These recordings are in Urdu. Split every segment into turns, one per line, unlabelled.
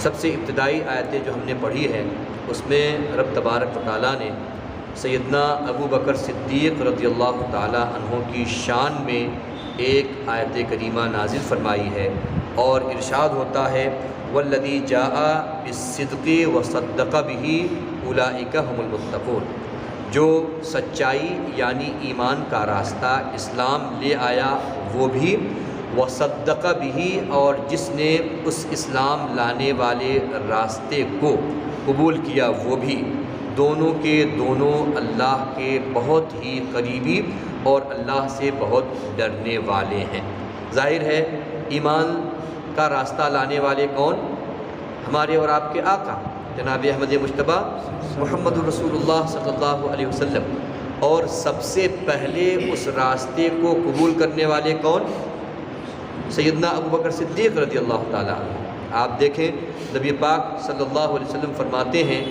سب سے ابتدائی آیتیں جو ہم نے پڑھی ہے اس میں رب تبارک و تعالیٰ نے سیدنا ابو بکر صدیق رضی اللہ تعالیٰ عنہ کی شان میں ایک آیت کریمہ نازل فرمائی ہے، اور ارشاد ہوتا ہے والذی جاء بالصدق وصدق به اولئک هم المتقون، جو سچائی یعنی ایمان کا راستہ اسلام لے آیا وہ بھی، وصدق به اور جس نے اس اسلام لانے والے راستے کو قبول کیا وہ بھی، دونوں کے دونوں اللہ کے بہت ہی قریبی اور اللہ سے بہت ڈرنے والے ہیں۔ ظاہر ہے ایمان کا راستہ لانے والے کون؟ ہمارے اور آپ کے آقا جناب احمد مجتبیٰ محمد رسول اللہ صلی اللہ علیہ وسلم، اور سب سے پہلے اس راستے کو قبول کرنے والے کون؟ سیدنا ابو بکر صدیق رضی اللہ تعالیٰ عنہ۔ آپ دیکھیں نبی پاک صلی اللہ علیہ وسلم فرماتے ہیں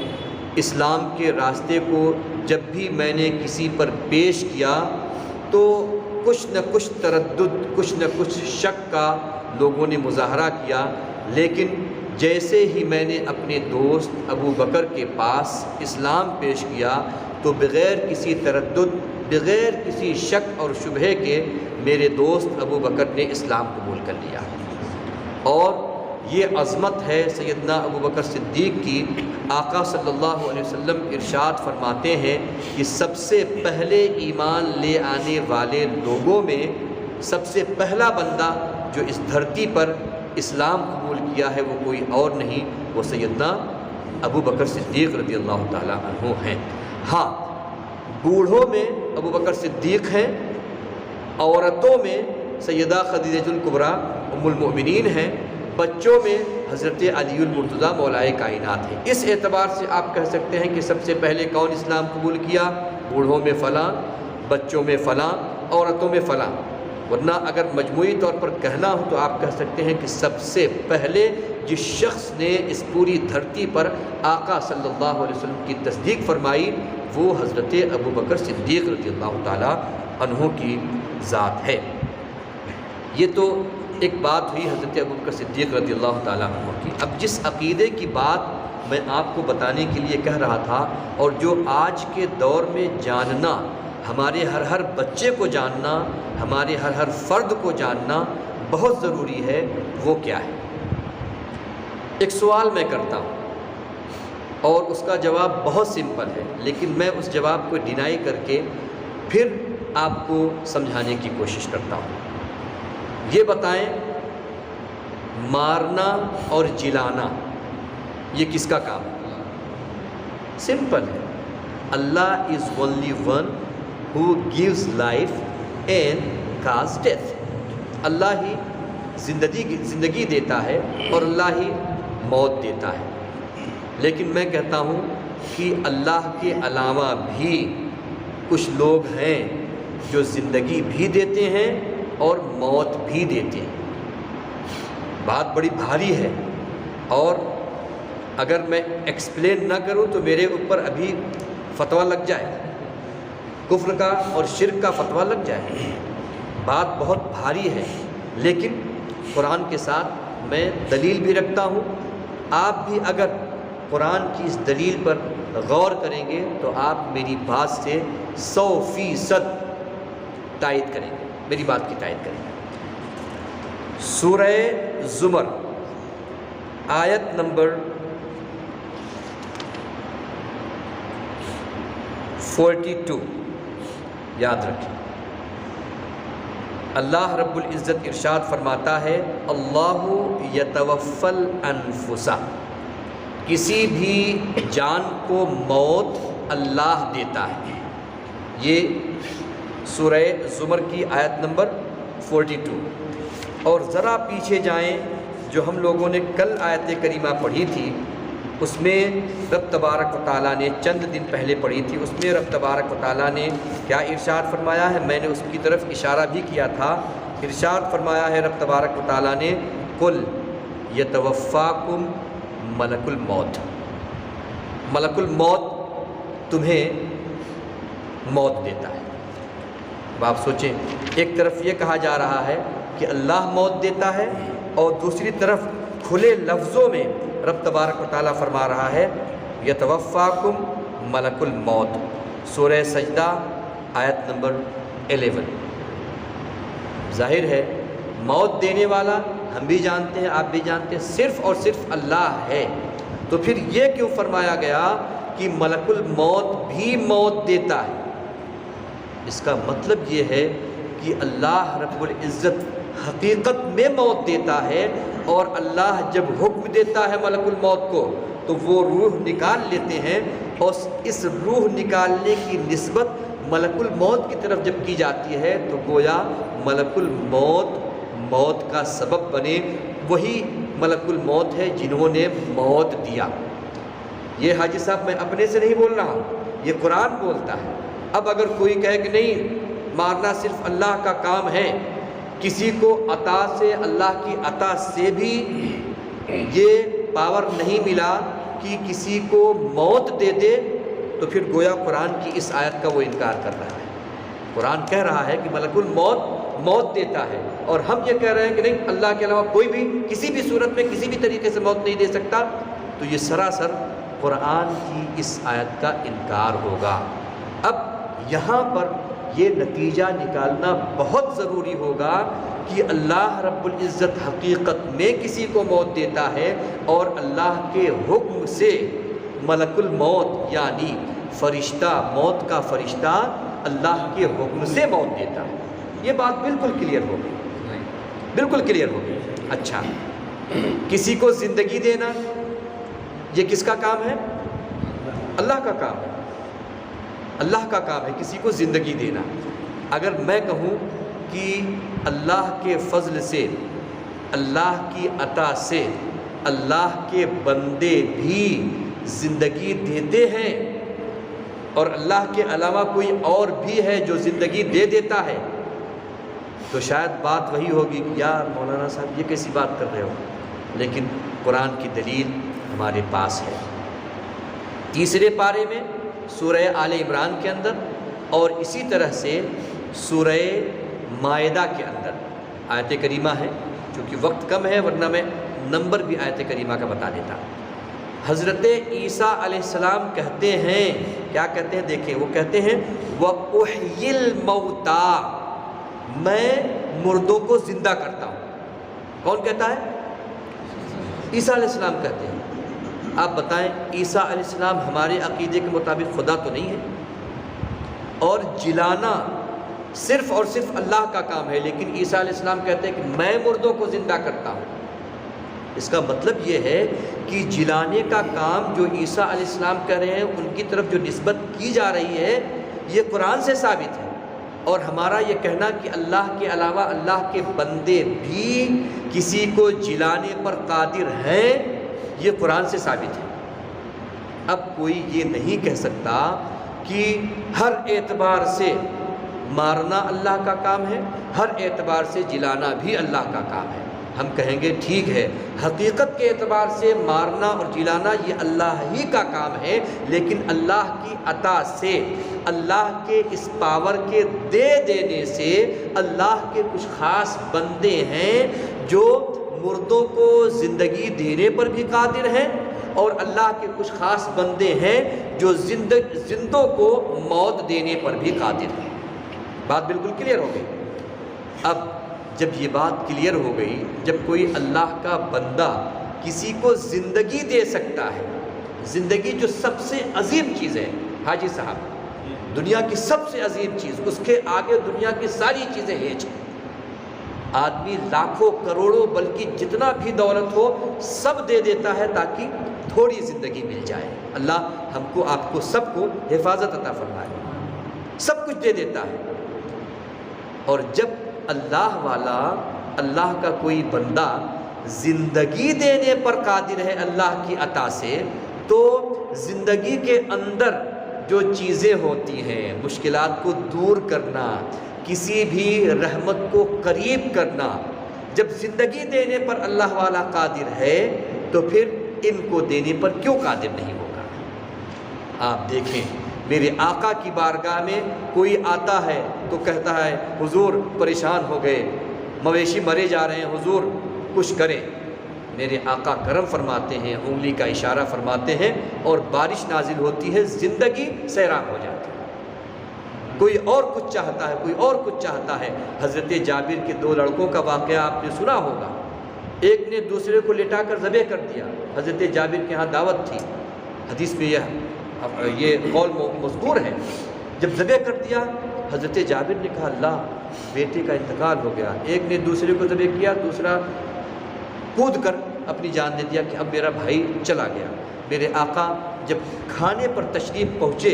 اسلام کے راستے کو جب بھی میں نے کسی پر پیش کیا تو کچھ نہ کچھ تردد، کچھ نہ کچھ شک کا لوگوں نے مظاہرہ کیا، لیکن جیسے ہی میں نے اپنے دوست ابو بکر کے پاس اسلام پیش کیا تو بغیر کسی تردد، بغیر کسی شک اور شبہے کے میرے دوست ابو بکر نے اسلام قبول کر لیا۔ اور یہ عظمت ہے سیدنا ابو بکر صدیق کی۔ آقا صلی اللہ علیہ وسلم ارشاد فرماتے ہیں کہ سب سے پہلے ایمان لے آنے والے لوگوں میں سب سے پہلا بندہ جو اس دھرتی پر اسلام قبول کیا ہے وہ کوئی اور نہیں، وہ سیدنا ابو بکر صدیق رضی اللہ تعالیٰ عنہ ہیں۔ ہاں، بوڑھوں میں ابو بکر صدیق ہیں، عورتوں میں سیدہ خدیجہ الکبریٰ ام المؤمنین ہیں، بچوں میں حضرت علی المرتضیٰ مولائے کائنات ہیں۔ اس اعتبار سے آپ کہہ سکتے ہیں کہ سب سے پہلے کون اسلام قبول کیا؟ بوڑھوں میں فلاں، بچوں میں فلاں، عورتوں میں فلاں۔ ورنہ اگر مجموعی طور پر کہنا ہو تو آپ کہہ سکتے ہیں کہ سب سے پہلے جس شخص نے اس پوری دھرتی پر آقا صلی اللہ علیہ وسلم کی تصدیق فرمائی وہ حضرت ابو بکر صدیق رضی اللہ تعالیٰ عنہ کی ذات ہے۔ یہ تو ایک بات ہوئی حضرت ابو بکر صدیق رضی اللہ تعالیٰ عنہ کی۔ اب جس عقیدے کی بات میں آپ کو بتانے کے لیے کہہ رہا تھا اور جو آج کے دور میں جاننا، ہمارے ہر بچے کو جاننا، ہمارے ہر فرد کو جاننا بہت ضروری ہے، وہ کیا ہے؟ ایک سوال میں کرتا ہوں اور اس کا جواب بہت سمپل ہے، لیکن میں اس جواب کو ڈینائی کر کے پھر آپ کو سمجھانے کی کوشش کرتا ہوں۔ یہ بتائیں مارنا اور جلانا یہ کس کا کام ہے؟ سمپل ہے، Allah is only one who gives life and causes death۔ Allah ہی زندگی دیتا ہے اور اللہ ہی موت دیتا ہے، لیکن میں کہتا ہوں کہ اللہ کے علاوہ بھی کچھ لوگ ہیں جو زندگی بھی دیتے ہیں اور موت بھی دیتے ہیں۔ بات بڑی بھاری ہے، اور اگر میں ایکسپلین نہ کروں تو میرے اوپر ابھی فتویٰ لگ جائے، کفر کا اور شرک کا فتویٰ لگ جائے۔ بات بہت بھاری ہے، لیکن قرآن کے ساتھ میں دلیل بھی رکھتا ہوں۔ آپ بھی اگر قرآن کی اس دلیل پر غور کریں گے تو آپ میری بات سے 100% تائید کریں گے، میری بات کی تائید کریں گے۔ سورہ زمر آیت نمبر 42 یاد رکھیں، اللہ رب العزت ارشاد فرماتا ہے اللہ یتوفی الانفس، کسی بھی جان کو موت اللہ دیتا ہے۔ یہ سورہ زمر کی آیت نمبر 42۔ اور ذرا پیچھے جائیں، جو ہم لوگوں نے کل آیت کریمہ پڑھی تھی اس میں رب تبارک و تعالیٰ نے چند دن پہلے پڑھی تھی، اس میں رب تبارک و تعالیٰ نے کیا ارشاد فرمایا ہے؟ میں نے اس کی طرف اشارہ بھی کیا تھا۔ ارشاد فرمایا ہے رب تبارک و تعالیٰ نے قل یتوفاکم ملک الموت، ملک الموت تمہیں موت دیتا ہے۔ اب آپ سوچیں، ایک طرف یہ کہا جا رہا ہے کہ اللہ موت دیتا ہے اور دوسری طرف کھلے لفظوں میں رب تبارک و تعالیٰ فرما رہا ہے یتوفاکم ملک الموت، سورہ سجدہ آیت نمبر 11۔ ظاہر ہے موت دینے والا ہم بھی جانتے ہیں، آپ بھی جانتے ہیں، صرف اور صرف اللہ ہے۔ تو پھر یہ کیوں فرمایا گیا کہ ملک الموت بھی موت دیتا ہے؟ اس کا مطلب یہ ہے کہ اللہ رب العزت حقیقت میں موت دیتا ہے، اور اللہ جب حکم دیتا ہے ملک الموت کو تو وہ روح نکال لیتے ہیں، اور اس روح نکالنے کی نسبت ملک الموت کی طرف جب کی جاتی ہے تو گویا ملک الموت موت کا سبب بنے، وہی ملک الموت ہے جنہوں نے موت دیا۔ یہ حاجی صاحب میں اپنے سے نہیں بول رہا ہوں، یہ قرآن بولتا ہے۔ اب اگر کوئی کہے کہ نہیں مارنا صرف اللہ کا کام ہے، کسی کو عطا سے، اللہ کی عطا سے بھی یہ پاور نہیں ملا کہ کسی کو موت دے دے، تو پھر گویا قرآن کی اس آیت کا وہ انکار کر رہا ہے۔ قرآن کہہ رہا ہے کہ ملک الموت موت دیتا ہے، اور ہم یہ کہہ رہے ہیں کہ نہیں اللہ کے علاوہ کوئی بھی کسی بھی صورت میں کسی بھی طریقے سے موت نہیں دے سکتا، تو یہ سراسر قرآن کی اس آیت کا انکار ہوگا۔ اب یہاں پر یہ نتیجہ نکالنا بہت ضروری ہوگا کہ اللہ رب العزت حقیقت میں کسی کو موت دیتا ہے، اور اللہ کے حکم سے ملک الموت یعنی فرشتہ، موت کا فرشتہ اللہ کے حکم سے موت دیتا ہے۔ یہ بات بالکل کلیئر ہو گئی، بالکل کلیئر ہو گئی۔ اچھا، کسی کو زندگی دینا یہ کس کا کام ہے؟ اللہ کا کام ہے، اللہ کا کام ہے کسی کو زندگی دینا۔ اگر میں کہوں کہ اللہ کے فضل سے، اللہ کی عطا سے اللہ کے بندے بھی زندگی دیتے ہیں، اور اللہ کے علاوہ کوئی اور بھی ہے جو زندگی دے دیتا ہے، تو شاید بات وہی ہوگی کہ یار مولانا صاحب یہ کیسی بات کر رہے ہو، لیکن قرآن کی دلیل ہمارے پاس ہے۔ تیسرے پارے میں سورہ آل عمران کے اندر، اور اسی طرح سے سورہ مائدہ کے اندر آیت کریمہ ہے۔ چونکہ وقت کم ہے ورنہ میں نمبر بھی آیت کریمہ کا بتا دیتا۔ حضرت عیسیٰ علیہ السلام کہتے ہیں، کیا کہتے ہیں دیکھیں، وہ کہتے ہیں وَأُحْيِي الْمَوْتَى، میں مردوں کو زندہ کرتا ہوں۔ کون کہتا ہے؟ عیسیٰ علیہ السلام کہتے ہیں۔ آپ بتائیں عیسیٰ علیہ السلام ہمارے عقیدے کے مطابق خدا تو نہیں ہے، اور جلانا صرف اور صرف اللہ کا کام ہے، لیکن عیسیٰ علیہ السلام کہتے ہیں کہ میں مردوں کو زندہ کرتا ہوں۔ اس کا مطلب یہ ہے کہ جلانے کا کام جو عیسیٰ علیہ السلام کہہ رہے ہیں، ان کی طرف جو نسبت کی جا رہی ہے یہ قرآن سے ثابت ہے، اور ہمارا یہ کہنا کہ اللہ کے علاوہ اللہ کے بندے بھی کسی کو جلانے پر قادر ہیں، یہ قرآن سے ثابت ہے۔ اب کوئی یہ نہیں کہہ سکتا کہ ہر اعتبار سے مارنا اللہ کا کام ہے، ہر اعتبار سے جلانا بھی اللہ کا کام ہے۔ ہم کہیں گے ٹھیک ہے، حقیقت کے اعتبار سے مارنا اور جلانا یہ اللہ ہی کا کام ہے، لیکن اللہ کی عطا سے، اللہ کے اس پاور کے دے دینے سے، اللہ کے کچھ خاص بندے ہیں جو مردوں کو زندگی دینے پر بھی قادر ہیں، اور اللہ کے کچھ خاص بندے ہیں جو زندوں کو موت دینے پر بھی قادر ہیں۔ بات بالکل کلیئر ہو گئی۔ اب جب یہ بات کلیئر ہو گئی، جب کوئی اللہ کا بندہ کسی کو زندگی دے سکتا ہے، زندگی جو سب سے عظیم چیز ہے حاجی صاحب، دنیا کی سب سے عظیم چیز، اس کے آگے دنیا کی ساری چیزیں ہیچ ہیں۔ آدمی لاکھوں کروڑوں بلکہ جتنا بھی دولت ہو سب دے دیتا ہے تاکہ تھوڑی زندگی مل جائے۔ اللہ ہم کو، آپ کو، سب کو حفاظت عطا فرمائے، سب کچھ دے دیتا ہے۔ اور جب اللہ والا، اللہ کا کوئی بندہ زندگی دینے پر قادر ہے اللہ کی عطا سے، تو زندگی کے اندر جو چیزیں ہوتی ہیں، مشکلات کو دور کرنا، کسی بھی رحمت کو قریب کرنا، جب زندگی دینے پر اللہ والا قادر ہے تو پھر ان کو دینے پر کیوں قادر نہیں ہوگا؟ آپ دیکھیں، میرے آقا کی بارگاہ میں کوئی آتا ہے تو کہتا ہے حضور پریشان ہو گئے، مویشی مرے جا رہے ہیں، حضور کچھ کریں۔ میرے آقا کرم فرماتے ہیں، انگلی کا اشارہ فرماتے ہیں اور بارش نازل ہوتی ہے، زندگی سیراب ہو جاتی ہے۔ کوئی اور کچھ چاہتا ہے، کوئی اور کچھ چاہتا ہے۔ حضرت جابر کے 2 لڑکوں کا واقعہ آپ نے سنا ہوگا، ایک نے دوسرے کو لٹا کر ذبح کر دیا۔ حضرت جابر کے ہاں دعوت تھی، حدیث میں یہ قول مذکور ہے۔ جب ذبح کر دیا، حضرت جابر نے کہا اللہ، بیٹے کا انتقال ہو گیا۔ ایک نے دوسرے کو ذبح کیا، دوسرا کود کر اپنی جان دے دیا کہ اب میرا بھائی چلا گیا۔ میرے آقا جب کھانے پر تشریف پہنچے،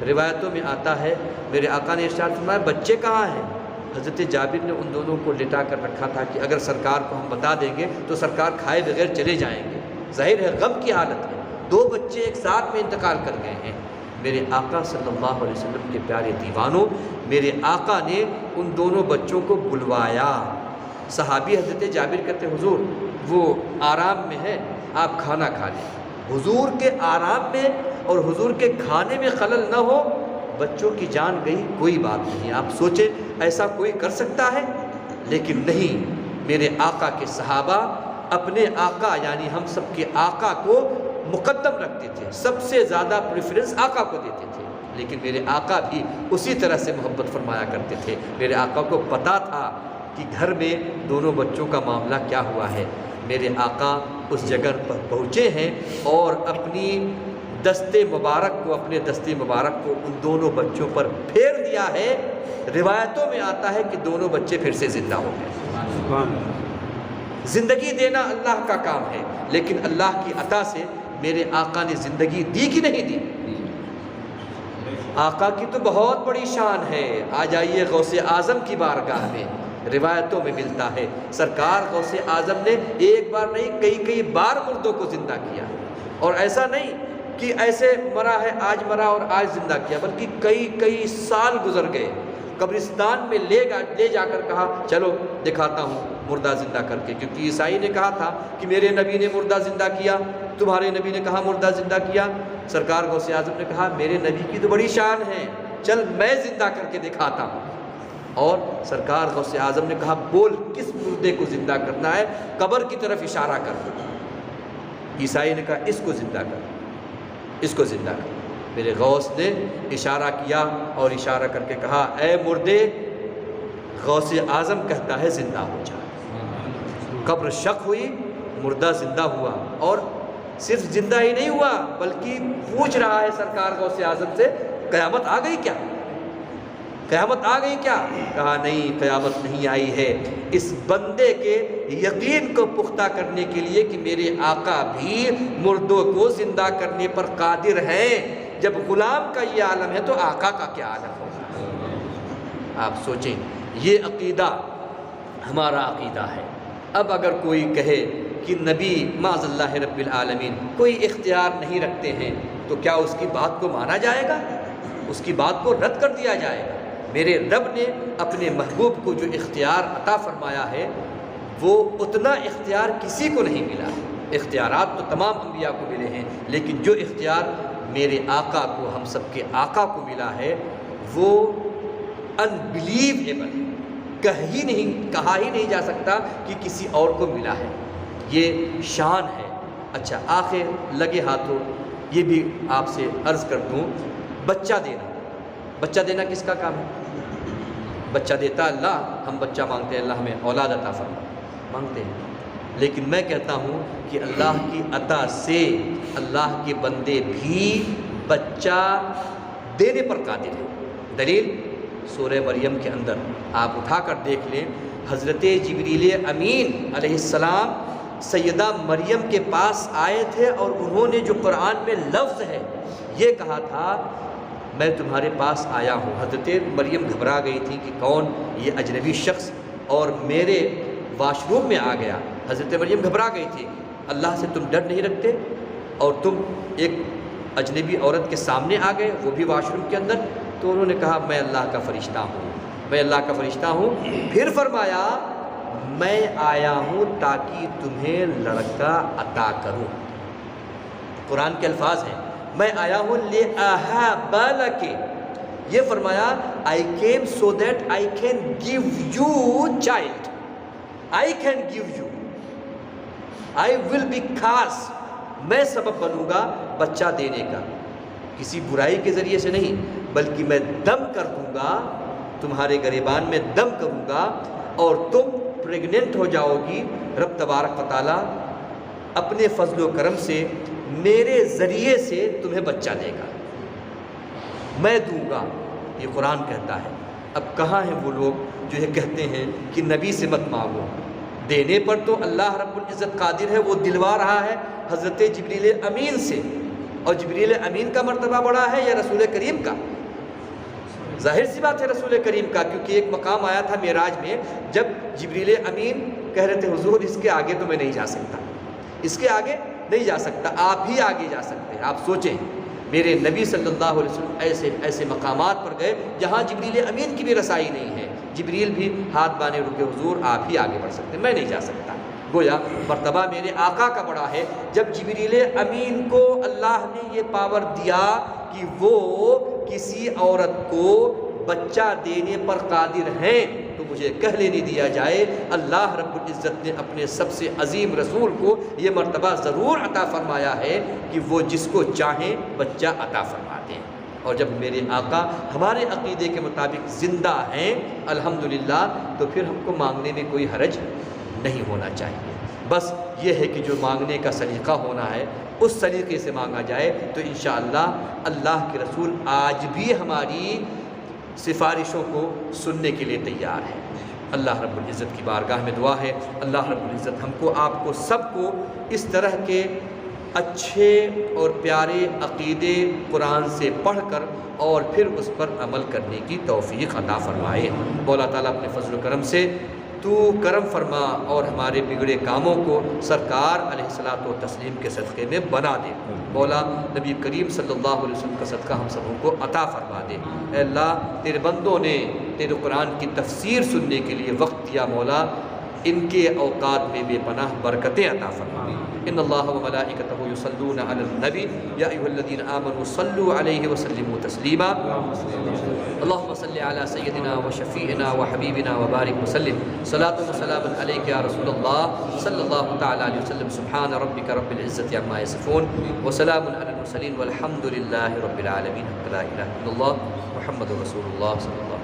روایتوں میں آتا ہے میرے آقا نے ارشاد فرمایا بچے کہاں ہیں؟ حضرت جابر نے ان دونوں کو لٹا کر رکھا تھا کہ اگر سرکار کو ہم بتا دیں گے تو سرکار کھائے بغیر چلے جائیں گے۔ ظاہر ہے غم کی حالت ہے، 2 بچے ایک ساتھ میں انتقال کر گئے ہیں۔ میرے آقا صلی اللہ علیہ وسلم کے پیارے دیوانوں، میرے آقا نے ان دونوں بچوں کو بلوایا۔ صحابی حضرت جابر کہتے ہیں حضور وہ آرام میں ہے، آپ کھانا کھا لیں۔ حضور کے آرام میں اور حضور کے کھانے میں خلل نہ ہو، بچوں کی جان گئی کوئی بات نہیں۔ آپ سوچیں ایسا کوئی کر سکتا ہے؟ لیکن نہیں، میرے آقا کے صحابہ اپنے آقا یعنی ہم سب کے آقا کو مقدم رکھتے تھے، سب سے زیادہ پریفرنس آقا کو دیتے تھے۔ لیکن میرے آقا بھی اسی طرح سے محبت فرمایا کرتے تھے۔ میرے آقا کو پتہ تھا کہ گھر میں دونوں بچوں کا معاملہ کیا ہوا ہے۔ میرے آقا اس جگہ پر پہنچے ہیں اور اپنے دستے مبارک کو ان دونوں بچوں پر پھیر دیا ہے۔ روایتوں میں آتا ہے کہ دونوں بچے پھر سے زندہ ہو گئے۔ زندگی دینا اللہ کا کام ہے، لیکن اللہ کی عطا سے میرے آقا نے زندگی دی کہ نہیں دی؟ آقا کی تو بہت بڑی شان ہے۔ آ جائیے غوث اعظم کی بارگاہ میں، روایتوں میں ملتا ہے سرکار غوث اعظم نے ایک بار نہیں کئی بار مردوں کو زندہ کیا، اور ایسا نہیں کہ ایسے مرا ہے آج مرا اور آج زندہ کیا، بلکہ کئی سال گزر گئے۔ قبرستان میں لے جا کر کہا چلو دکھاتا ہوں مردہ زندہ کر کے، کیونکہ عیسائی نے کہا تھا کہ میرے نبی نے مردہ زندہ کیا، تمہارے نبی نے کہا مردہ زندہ کیا۔ سرکار غوث اعظم نے کہا میرے نبی کی تو بڑی شان ہے، چل میں زندہ کر کے دکھاتا ہوں۔ اور سرکار غوث اعظم نے کہا بول کس مردے کو زندہ کرنا ہے؟ قبر کی طرف اشارہ کر۔ عیسائی نے کہا اس کو زندہ کر، اس کو زندہ کر۔ میرے غوث نے اشارہ کیا اور اشارہ کر کے کہا اے مردے، غوث اعظم کہتا ہے زندہ ہو جا۔ قبر شق ہوئی، مردہ زندہ ہوا، اور صرف زندہ ہی نہیں ہوا بلکہ پوچھ رہا ہے سرکار غوث اعظم سے قیامت آ گئی کیا؟ قیامت آ گئی کیا؟ کہا نہیں، قیامت نہیں آئی ہے۔ اس بندے کے یقین کو پختہ کرنے کے لیے کہ میرے آقا بھی مردوں کو زندہ کرنے پر قادر ہیں۔ جب غلام کا یہ عالم ہے تو آقا کا کیا عالم ہوگا؟ آپ سوچیں، یہ عقیدہ ہمارا عقیدہ ہے۔ اب اگر کوئی کہے کہ نبی معاذ اللہ رب العالمین کوئی اختیار نہیں رکھتے ہیں تو کیا اس کی بات کو مانا جائے گا؟ اس کی بات کو رد کر دیا جائے گا؟ میرے رب نے اپنے محبوب کو جو اختیار عطا فرمایا ہے وہ اتنا اختیار کسی کو نہیں ملا۔ اختیارات تو تمام انبیاء کو ملے ہیں، لیکن جو اختیار میرے آقا کو، ہم سب کے آقا کو ملا ہے وہ انبلیویبل ہے، کہا ہی نہیں جا سکتا کہ کسی اور کو ملا ہے۔ یہ شان ہے۔ اچھا آخر لگے ہاتھوں یہ بھی آپ سے عرض کر دوں، بچہ دینا کس کا کام ہے؟ بچہ دیتا اللہ، ہم بچہ مانگتے ہیں اللہ ہمیں اولاد عطا فرما، مانگتے ہیں، لیکن میں کہتا ہوں کہ اللہ کی عطا سے اللہ کے بندے بھی بچہ دینے پر قادر ہیں۔ دلیل سورہ مریم کے اندر آپ اٹھا کر دیکھ لیں، حضرت جبریل امین علیہ السلام سیدہ مریم کے پاس آئے تھے اور انہوں نے جو قرآن میں لفظ ہے یہ کہا تھا میں تمہارے پاس آیا ہوں۔ حضرت مریم گھبرا گئی تھی کہ کون یہ اجنبی شخص اور میرے واش روم میں آ گیا۔ حضرت مریم گھبرا گئی تھی، اللہ سے تم ڈر نہیں رکھتے اور تم ایک اجنبی عورت کے سامنے آ گئے، وہ بھی واش روم کے اندر۔ تو انہوں نے کہا میں اللہ کا فرشتہ ہوں، میں اللہ کا فرشتہ ہوں۔ پھر فرمایا میں آیا ہوں تاکہ تمہیں لڑکا عطا کروں۔ قرآن کے الفاظ ہیں، میں آیا ہوں لِأَهَابَ لَكِ، یہ فرمایا I came so that I can give you child, I can give you۔ I will be cause, میں سبب بنوں گا بچہ دینے کا، کسی برائی کے ذریعے سے نہیں، بلکہ میں دم کر دوں گا، تمہارے گریبان میں دم کروں گا اور تم پریگننٹ ہو جاؤ گی۔ رب تبارک و تعالیٰ اپنے فضل و کرم سے میرے ذریعے سے تمہیں بچہ دے گا، میں دوں گا، یہ قرآن کہتا ہے۔ اب کہاں ہیں وہ لوگ جو یہ کہتے ہیں کہ نبی سے مت مانگو؟ دینے پر تو اللہ رب العزت قادر ہے، وہ دلوا رہا ہے حضرت جبریل امین سے، اور جبریل امین کا مرتبہ بڑا ہے یا رسول کریم کا؟ ظاہر سی بات ہے رسول کریم کا، کیونکہ ایک مقام آیا تھا معراج میں جب جبریل امین کہہ رہے تھے حضور اس کے آگے تو میں نہیں جا سکتا، اس کے آگے نہیں جا سکتا، آپ ہی آگے جا سکتے ہیں۔ آپ سوچیں میرے نبی صلی اللہ علیہ وسلم ایسے مقامات پر گئے جہاں جبریل امین کی بھی رسائی نہیں ہے، جبریل بھی ہاتھ باندھے رکے، حضور آپ ہی آگے بڑھ سکتے ہیں، میں نہیں جا سکتا۔ گویا مرتبہ میرے آقا کا بڑا ہے۔ جب جبریل امین کو اللہ نے یہ پاور دیا کہ وہ کسی عورت کو بچہ دینے پر قادر ہیں، تو مجھے کہہ لینے دیا جائے اللہ رب العزت نے اپنے سب سے عظیم رسول کو یہ مرتبہ ضرور عطا فرمایا ہے کہ وہ جس کو چاہیں بچہ عطا فرماتے ہیں۔ اور جب میرے آقا ہمارے عقیدے کے مطابق زندہ ہیں الحمدللہ، تو پھر ہم کو مانگنے میں کوئی حرج نہیں ہونا چاہیے۔ بس یہ ہے کہ جو مانگنے کا سلیقہ ہونا ہے اس سلیقے سے مانگا جائے، تو انشاءاللہ اللہ کے رسول آج بھی ہماری سفارشوں کو سننے کے لیے تیار ہے۔ اللہ رب العزت کی بارگاہ میں دعا ہے اللہ رب العزت ہم کو، آپ کو، سب کو اس طرح کے اچھے اور پیارے عقیدے قرآن سے پڑھ کر اور پھر اس پر عمل کرنے کی توفیق عطا فرمائے۔ مولا تعالیٰ اپنے فضل و کرم سے تو کرم فرما اور ہمارے بگڑے کاموں کو سرکار علیہ الصلوۃ والتسلیم کے صدقے میں بنا دے۔ مولا نبی کریم صلی اللہ علیہ وسلم کا صدقہ ہم سبوں کو عطا فرما دے۔ اے اللہ تیرے بندوں نے تیرے قرآن کی تفسیر سننے کے لیے وقت دیا، مولا ان کے اوقات میں بے پناہ برکتیں عطا فرما۔ ان اللہ و ملائکتہ یصلون علی النبی یا ایھا الذین آمنوا صلوا علیہ وسلموا تسلیما۔ اللهم صل علی سیدنا و شفیعنا و حبیبنا و بارک وسلم، صلاۃ و سلام علیک یا رسول اللہ صلی اللہ تعالی علیہ وسلم۔ سبحان ربک رب العزۃ عما یصفون وسلام علی المرسلین والحمد للہ رب العالمین۔ لا الہ الا اللہ محمد رسول اللہ صلی اللہ علیہ وسلم۔